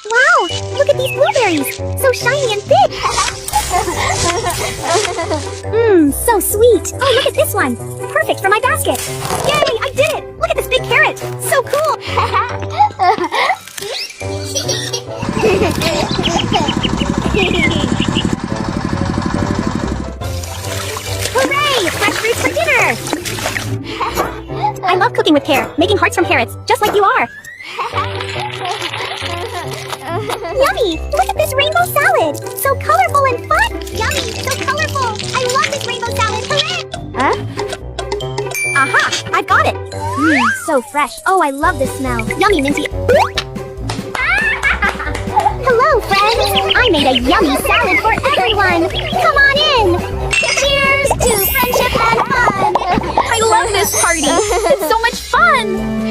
Wow, look at these blueberries. So shiny and thick. Mmm, so sweet. Oh, look at this one. Perfect for my basket. Yay, I did it. Look at this big carrot. So cool. Hooray, fresh fruits for dinner. I love cooking with care, making hearts from carrots, just like you are. Yummy! Look at this rainbow salad! So colorful and fun! Yummy! So colorful! I love this rainbow salad! Hooray! Huh? Aha! I've got it! Mmm, so fresh. Oh, I love this smell. Yummy, Minty. Hello, friends! I made a yummy salad for everyone! Come on in! Cheers to friendship and fun! I love this party! It's so much fun!